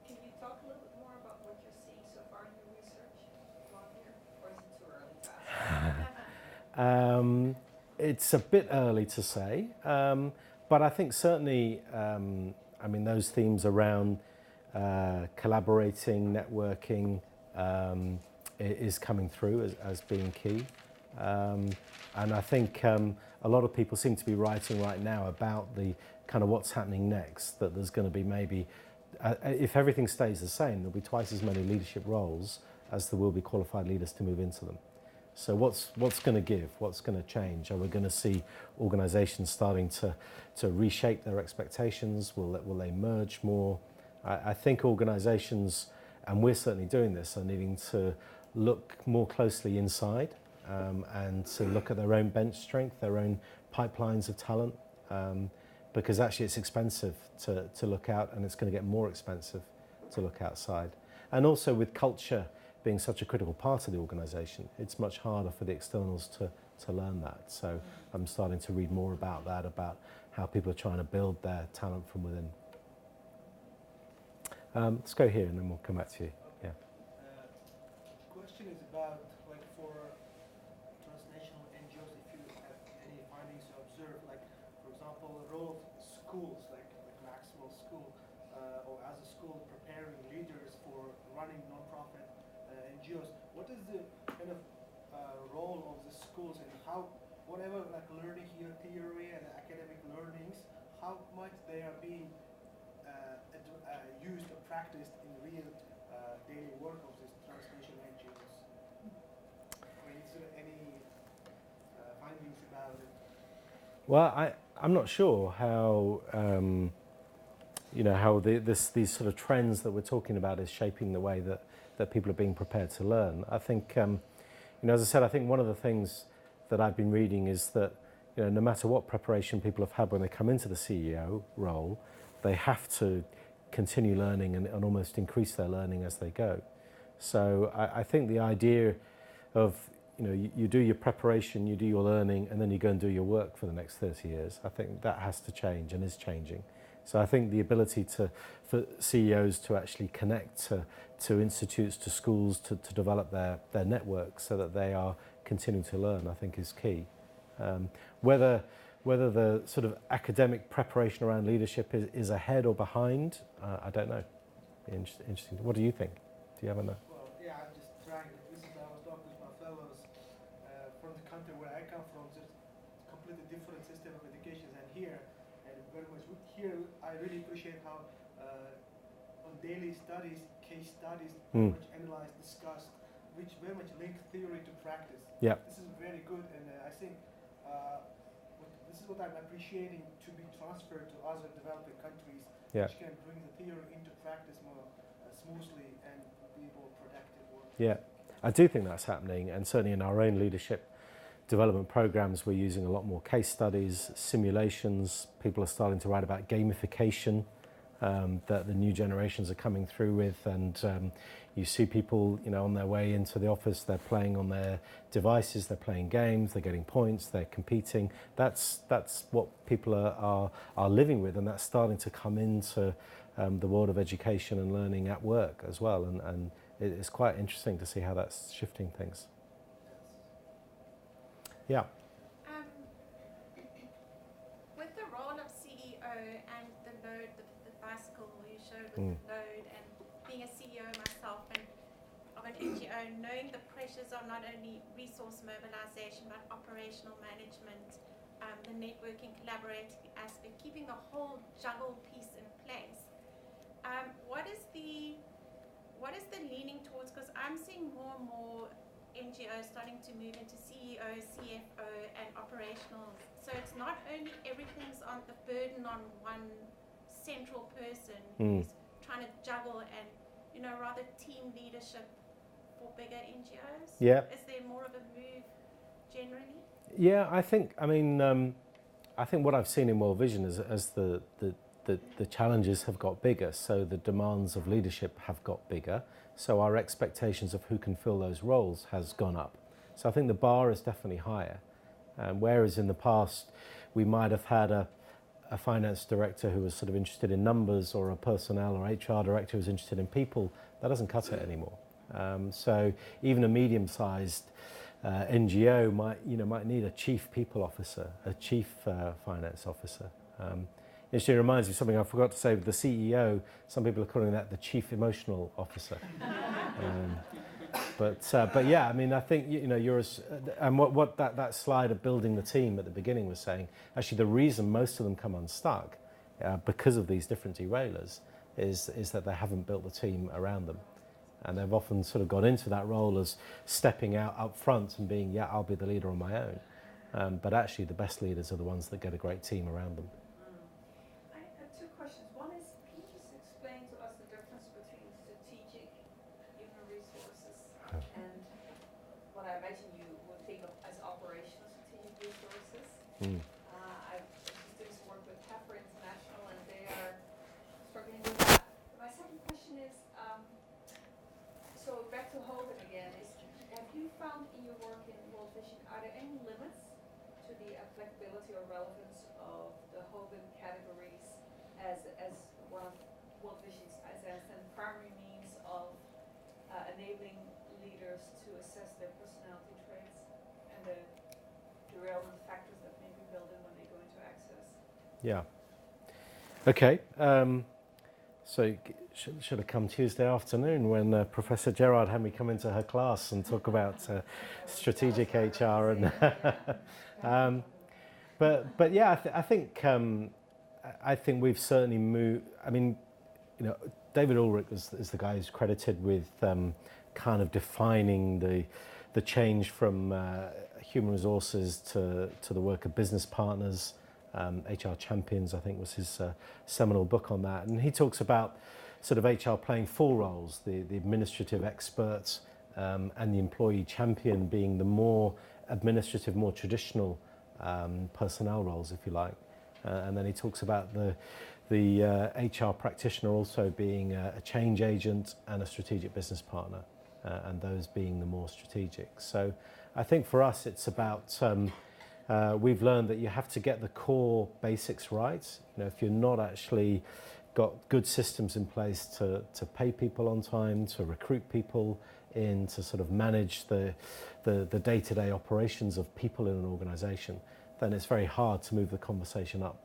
Can you talk a little bit more about what you're seeing so far in your research, Claudia, or is it too early to ask? It's a bit early to say, but I think certainly, those themes around collaborating, networking is coming through as being key. And I think a lot of people seem to be writing right now about the kind of what's happening next, that there's going to be maybe, if everything stays the same, there'll be twice as many leadership roles as there will be qualified leaders to move into them. So what's going to give? What's going to change? Are we going to see organisations starting to reshape their expectations? Will they merge more? I think organisations, and we're certainly doing this, are needing to look more closely inside and to look at their own bench strength, their own pipelines of talent, because actually it's expensive to look out, and it's going to get more expensive to look outside. And also with culture being such a critical part of the organisation, it's much harder for the externals to learn that. So I'm starting to read more about that, about how people are trying to build their talent from within. Let's go here and then we'll come back to you. Yeah. Question is about, like, for transnational NGOs, if you have any findings you observe, like, for example, the role of schools, like Maxwell School, or as a school preparing leaders for running non-profit NGOs. What is the kind of role of the schools, and how, whatever like learning here, theory and academic learnings, how much they are being used or practiced in real daily work of these transnational NGOs? I mean, is there any findings about it? Well, I'm not sure how how these sort of trends that we're talking about is shaping the way that people are being prepared to learn. I think, as I said, I think one of the things that I've been reading is that, no matter what preparation people have had when they come into the CEO role, they have to continue learning and almost increase their learning as they go. So I think the idea of, you do your preparation, you do your learning, and then you go and do your work for the next 30 years, I think that has to change and is changing. So I think the ability for CEOs to actually connect to institutes, to schools, to develop their networks so that they are continuing to learn, I think is key. Whether Whether the sort of academic preparation around leadership is ahead or behind, I don't know. Interesting. What do you think? Do you have a know? Well, yeah, I'm just trying. Recently, I was talking with my fellows from the country where I come from. There's a completely different system of education than here, and very much here. I really appreciate how on daily studies, case studies, very much analyzed, discussed, which very much link theory to practice. Yeah. This is very good, and I think this is what I'm appreciating to be transferred to other developing countries, Yeah. which can bring the theory into practice more smoothly and be more productive work. Yeah, I do think that's happening, and certainly in our own leadership development programs, we're using a lot more case studies, simulations. People are starting to write about gamification that the new generations are coming through with, and you see people, on their way into the office, they're playing on their devices, they're playing games, they're getting points, they're competing. That's what people are living with, and that's starting to come into the world of education and learning at work as well, and it's quite interesting to see how that's shifting things. Yeah. With the role of CEO and the load, the bicycle you showed with the load, and being a CEO myself and of an NGO, knowing the pressures of not only resource mobilization but operational management, the networking, collaborating aspect, keeping the whole juggle piece in place. What is the leaning towards? Because I'm seeing more and more NGOs starting to move into CEO, CFO, and operational. So it's not only everything's on the burden on one central person who's trying to juggle, and rather team leadership for bigger NGOs. Yeah. Is there more of a move generally? Yeah, I think what I've seen in World Vision is as the challenges have got bigger, so the demands of leadership have got bigger, so our expectations of who can fill those roles has gone up. So I think the bar is definitely higher. Whereas in the past we might have had a finance director who was sort of interested in numbers, or a personnel or HR director who was interested in people, that doesn't cut it anymore. So even a medium-sized NGO might need a chief people officer, a chief finance officer. It reminds me of something I forgot to say with the CEO. Some people are calling that the chief emotional officer. But yeah, I mean, I think and what that slide of building the team at the beginning was saying. Actually, the reason most of them come unstuck because of these different derailers is that they haven't built the team around them, and they've often sort of got into that role as stepping out up front and being, I'll be the leader on my own. But actually, the best leaders are the ones that get a great team around them. I have two questions. One is, can you just explain to us the difference between strategic human resources and what I imagine you would think of as operational strategic resources? I just doing some work with Heifer International, and they are struggling with that. My second question is, so back to Hogan again, have you found in your work in World Vision, are there any limits to the applicability or relevance of the Hogan categories as one of World Vision's, as I understand, primary means of enabling leaders to assess their personality traits and the relevant factors that may be built in when they go into access? Yeah. Okay. So should have come Tuesday afternoon when Professor Gerard had me come into her class and talk about strategic HR and. But yeah, I think we've certainly moved. I mean, David Ulrich is the guy who's credited with kind of defining the change from human resources to the work of business partners. HR Champions, I think, was his seminal book on that. And he talks about sort of HR playing four roles, the administrative expert and the employee champion being the more administrative, more traditional personnel roles, if you like. And then he talks about the HR practitioner also being a change agent and a strategic business partner, and those being the more strategic. So I think for us it's about we've learned that you have to get the core basics right. If you're not actually got good systems in place to pay people on time, to recruit people in, to sort of manage the day-to-day operations of people in an organization, then it's very hard to move the conversation up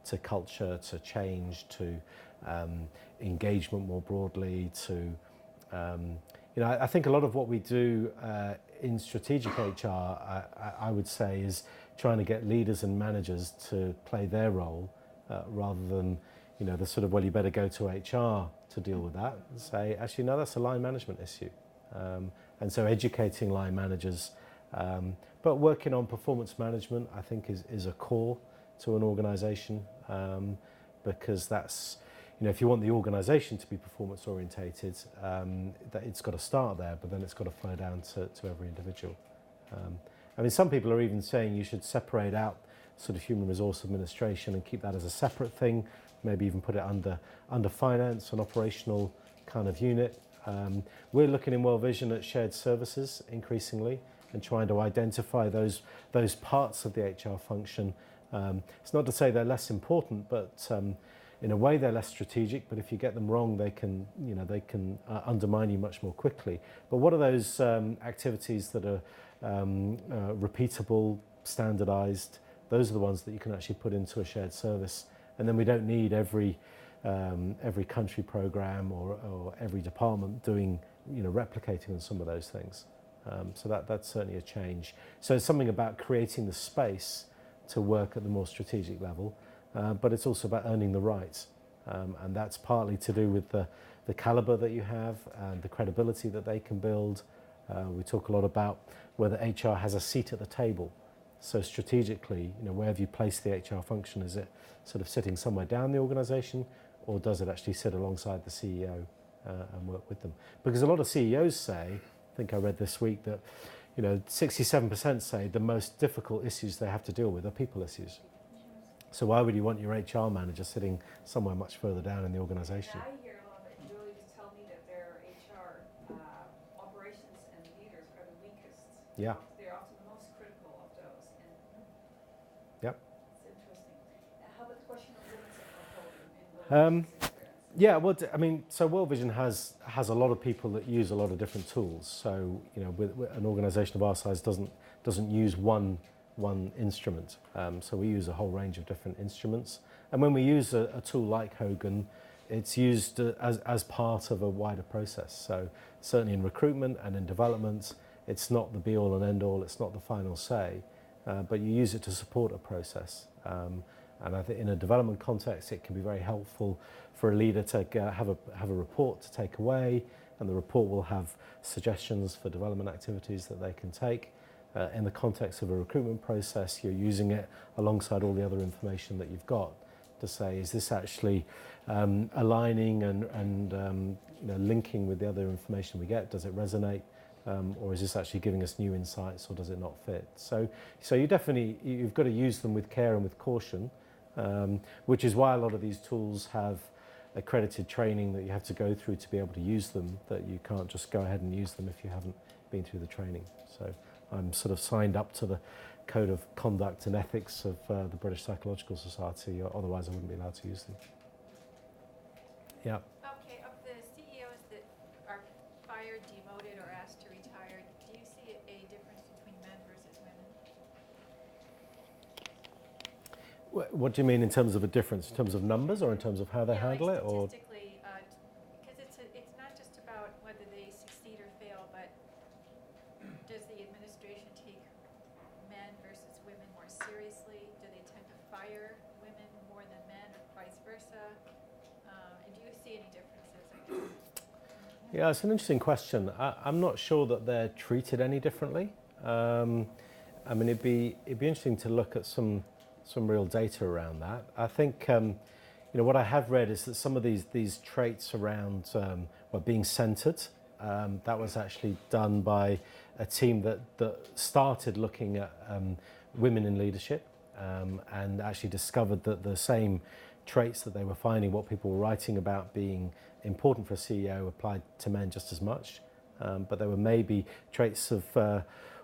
to culture, to change, to engagement more broadly, to I think a lot of what we do in strategic HR, I would say, is trying to get leaders and managers to play their role rather than, the sort of, well, you better go to HR to deal with that. And say, actually, no, that's a line management issue. And so educating line managers, but working on performance management, I think, is a core to an organisation because that's, if you want the organisation to be performance orientated, that it's got to start there, but then it's got to flow down to every individual. Some people are even saying you should separate out sort of human resource administration and keep that as a separate thing, maybe even put it under finance, an operational kind of unit. We're looking in World Vision at shared services increasingly and trying to identify those parts of the HR function. It's not to say they're less important, but in a way they're less strategic, but if you get them wrong, they can undermine you much more quickly. But what are those activities that are repeatable, standardized? Those are the ones that you can actually put into a shared service. And then we don't need every country program or every department doing, replicating on some of those things. So that's certainly a change. So it's something about creating the space to work at the more strategic level, but it's also about earning the rights. And that's partly to do with the caliber that you have and the credibility that they can build. We talk a lot about whether HR has a seat at the table. So strategically, where have you placed the HR function? Is it sort of sitting somewhere down the organisation, or does it actually sit alongside the CEO and work with them? Because a lot of CEOs say, I think I read this week, that 67% say the most difficult issues they have to deal with are people issues. So why would you want your HR manager sitting somewhere much further down in the organisation? I hear a lot of employees tell me that their HR operations and leaders are the weakest. Yeah. They're often the most critical of those. And Yep. it's interesting. How about the question of limits of holding in experience? Yeah, well, so World Vision has a lot of people that use a lot of different tools. So, with an organisation of our size doesn't use one instrument. So we use a whole range of different instruments. And when we use a tool like Hogan, it's used as part of a wider process. So certainly in recruitment and in development, it's not the be-all and end-all, it's not the final say, but you use it to support a process. And I think in a development context, it can be very helpful for a leader to have a report to take away, and the report will have suggestions for development activities that they can take. In the context of a recruitment process, you're using it alongside all the other information that you've got to say, is this actually aligning and linking with the other information we get? Does it resonate? Or is this actually giving us new insights, or does it not fit? So you've got to use them with care and with caution, which is why a lot of these tools have accredited training that you have to go through to be able to use them, that you can't just go ahead and use them if you haven't been through the training. So I'm sort of signed up to the Code of Conduct and Ethics of the British Psychological Society, otherwise I wouldn't be allowed to use them. Yeah. Okay, of the CEOs that are fired, demoted, or asked to retire, do you see a difference between men versus women? What do you mean in terms of a difference? In terms of numbers, or in terms of how they handle like it? Or statistically, because it's not just about whether they succeed or fail, but does the administration take men versus women more seriously? Do they tend to fire women more than men, or vice versa? And do you see any differences? yeah, it's an interesting question. I'm not sure that they're treated any differently. It'd be interesting to look at some real data around that. I think what I have read is that some of these traits around being centered, that was actually done by a team that started looking at women in leadership and actually discovered that the same traits that they were finding, what people were writing about being important for a CEO, applied to men just as much. But there were maybe traits of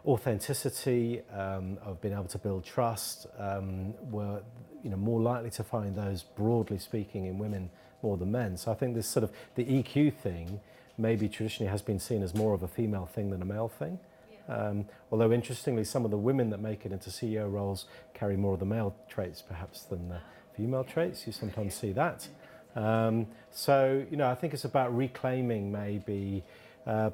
authenticity, of being able to build trust, were more likely to find those, broadly speaking, in women more than men. So I think this sort of the EQ thing maybe traditionally has been seen as more of a female thing than a male thing. Although interestingly, some of the women that make it into CEO roles carry more of the male traits perhaps than the female traits. You sometimes see that. So, you know, I think it's about reclaiming maybe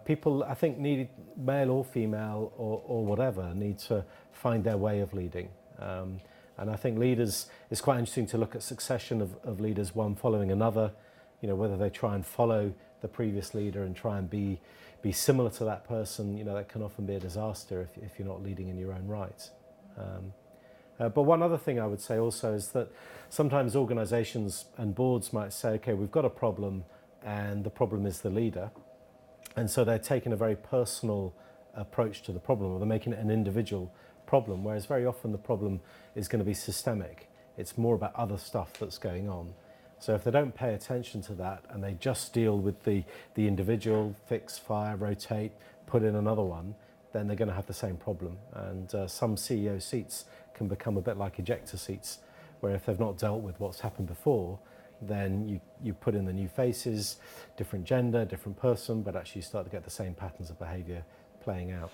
people, I think, need, male or female or whatever, need to find their way of leading. And I think leaders, it's quite interesting to look at succession of leaders, one following another, you know, whether they try and follow the previous leader and try and be similar to that person, you know, that can often be a disaster if you're not leading in your own right. But one other thing I would say also is that sometimes organisations and boards might say, okay, we've got a problem and the problem is the leader. And so they're taking a very personal approach to the problem, or they're making it an individual problem, whereas very often the problem is going to be systemic. It's more about other stuff that's going on. So if they don't pay attention to that and they just deal with the individual, fix, fire, rotate, put in another one, then they're going to have the same problem. And some CEO seats can become a bit like ejector seats, where if they've not dealt with what's happened before, then you put in the new faces, different gender, different person, but actually you start to get the same patterns of behaviour playing out.